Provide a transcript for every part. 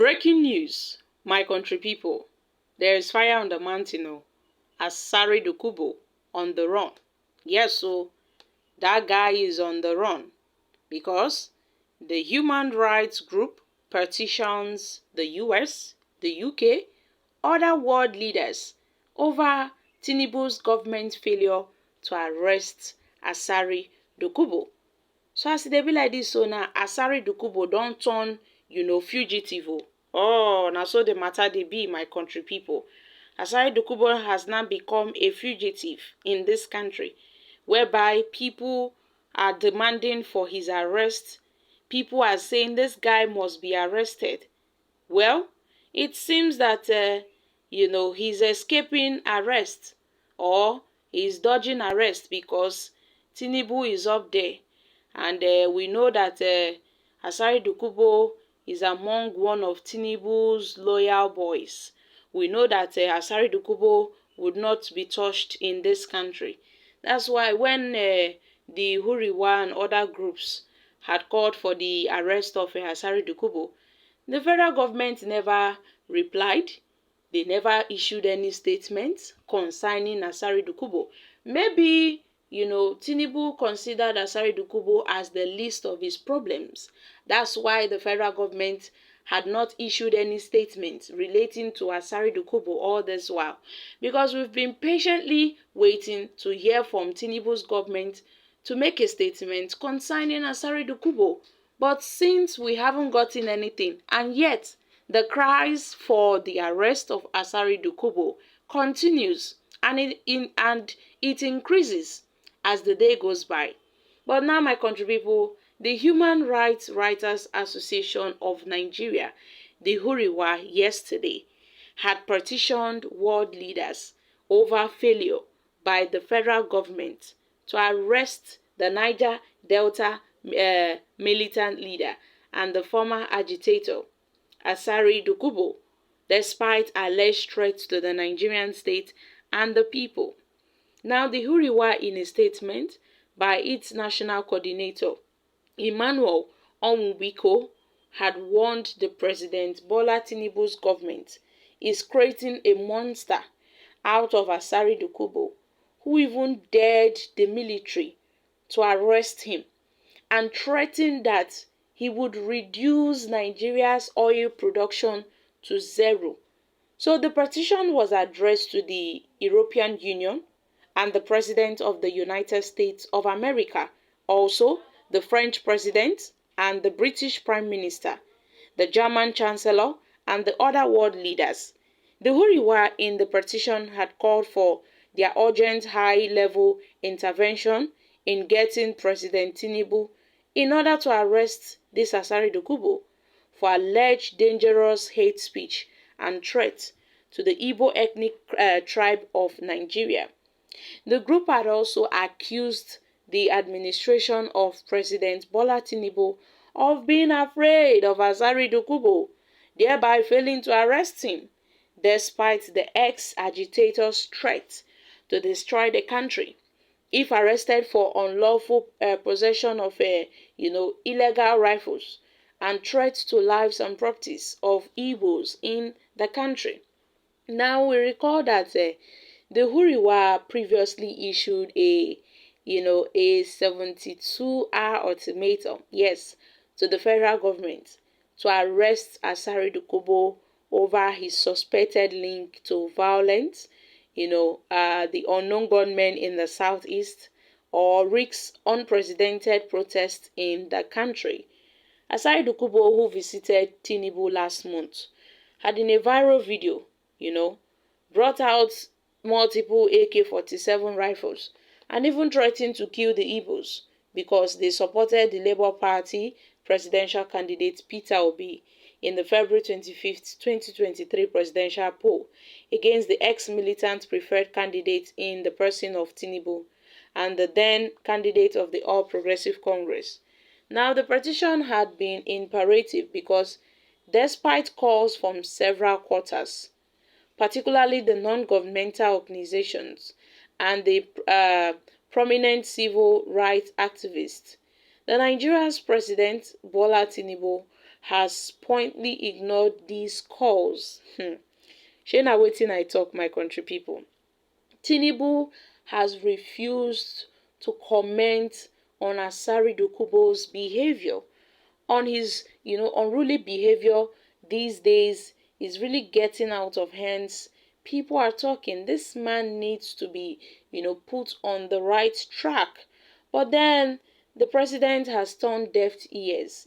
Breaking news, my country people. There is fire on the mountain. Asari on the run. Yes, so that guy is on the run because the human rights group Petitions, the US, the UK, other world leaders over Tinubu's government failure to arrest Asari Dokubo. So as they be like this, so now Asari Dokubo don't turn, fugitive. Oh, now so the matter they be, my country people. Asari Dokubo has now become a fugitive in this country, whereby people are demanding for his arrest. People are saying this guy must be arrested. Well, it seems that, he's escaping arrest or he's dodging arrest because Tinubu is up there. And we know that Asari Dokubo is among one of Tinubu's loyal boys. We know that Asari Dokubo would not be touched in this country. That's why when the HURIWA and other groups had called for the arrest of Asari Dokubo, the federal government never replied. They never issued any statement concerning Asari Dokubo. Maybe, Tinubu considered Asari Dokubo as the least of his problems. That's why the federal government had not issued any statement relating to Asari Dokubo all this while. Because we've been patiently waiting to hear from Tinubu's government to make a statement concerning Asari Dokubo. But since we haven't gotten anything, and yet the cries for the arrest of Asari Dokubo continues, and it increases as the day goes by. But now, my country people, the Human Rights Writers Association of Nigeria, the HURIWA, yesterday had petitioned world leaders over failure by the federal government to arrest the Niger Delta militant leader and the former agitator Asari Dokubo, despite alleged threats to the Nigerian state and the people. Now, the HURIWA, in a statement by its national coordinator, Emmanuel Onwubiko, had warned the President Bola Tinubu's government is creating a monster out of Asari Dokubo, who even dared the military to arrest him and threatened that he would reduce Nigeria's oil production to zero. So the petition was addressed to the European Union and the President of the United States of America, also the French President and the British Prime Minister, the German Chancellor, and the other world leaders. The HURIWA in the petition had called for their urgent high-level intervention in getting President Tinubu in order to arrest this Asari Dokubo for alleged dangerous hate speech and threats to the Igbo ethnic tribe of Nigeria. The group had also accused the administration of President Bola Tinubu of being afraid of Asari Dokubo, thereby failing to arrest him, despite the ex-agitator's threat to destroy the country if arrested for unlawful possession of illegal rifles and threats to lives and properties of Igbos in the country. Now, we recall that the HURIWA previously issued a 72-hour ultimatum, yes, to the federal government to arrest Asari Dokubo over his suspected link to violence, the unknown gunmen in the southeast, or risks unprecedented protests in the country. Asari Dokubo, who visited Tinubu last month, had in a viral video, brought out multiple AK-47 rifles and even threatened to kill the Igbos because they supported the Labour Party presidential candidate Peter Obi in the February 25th, 2023 presidential poll against the ex-militant preferred candidate in the person of Tinubu and the then candidate of the All Progressive Congress. Now, the petition had been imperative because despite calls from several quarters, particularly the non-governmental organizations and the prominent civil rights activists, the Nigeria's President Bola Tinubu has pointedly ignored these calls. Shey na wetin I talk, my country people. Tinubu has refused to comment on Asari Dokubo's behavior, on his, unruly behavior these days is really getting out of hands. People are talking, this man needs to be, put on the right track. But then the president has turned deaf ears.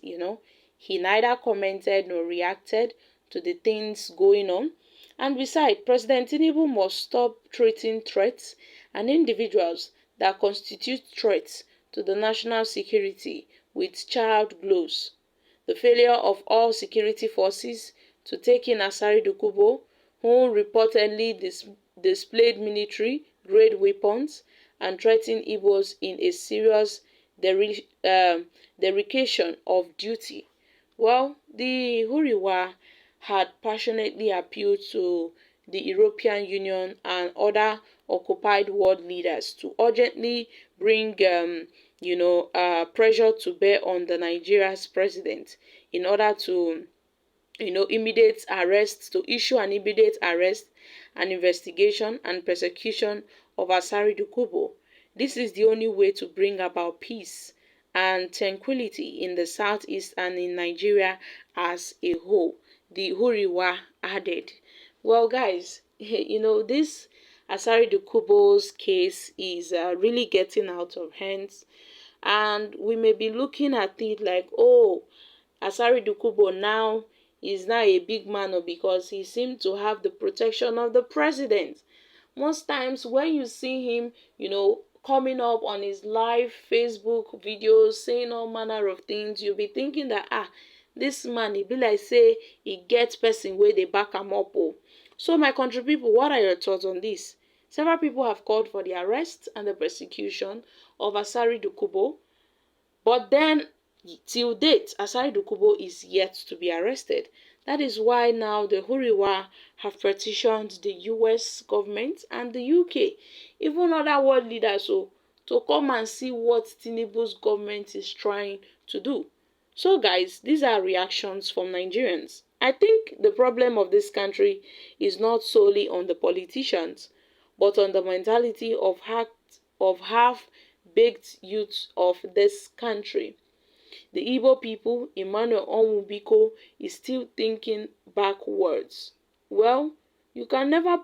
He neither commented nor reacted to the things going on. And besides, President Tinubu must stop treating threats and individuals that constitute threats to the national security with child gloves. The failure of all security forces to take in Asari Dokubo, who reportedly displayed military-grade weapons and threatened Igbos in a serious dereliction of duty. Well, the HURIWA had passionately appealed to the European Union and other occupied world leaders to urgently bring pressure to bear on the Nigeria's president in order to issue an immediate arrest and investigation and persecution of Asari Dokubo. This is the only way to bring about peace and tranquility in the southeast and in Nigeria as a whole, the HURIWA added. Well, guys, this Asari Dokubo's case is really getting out of hands, and we may be looking at it like, oh, Asari Dokubo now is now a big man because he seemed to have the protection of the president. Most times when you see him, coming up on his live Facebook videos, saying all manner of things, you'll be thinking that, this man, he be like say he gets person where they back him up. So my country people, what are your thoughts on this? Several people have called for the arrest and the persecution of Asari Dokubo, but then till date, Asari Dokubo is yet to be arrested. That is why now the HURIWA have petitioned the US government and the UK, even other world leaders, to come and see what Tinubu's government is trying to do. So guys, these are reactions from Nigerians. I think the problem of this country is not solely on the politicians, but on the mentality of half-baked youths of this country. The Igbo people, Emmanuel Onwubiko, is still thinking backwards. Well, you can never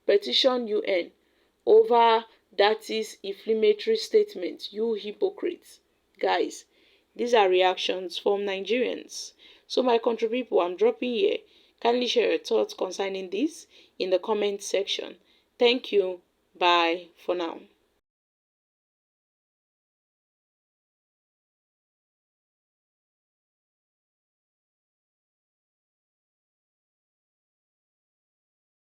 petition UN over that is inflammatory statement, you hypocrites. Guys, these are reactions from Nigerians. So my country people, I'm dropping here. Kindly share your thoughts concerning this in the comment section. Thank you. Bye for now.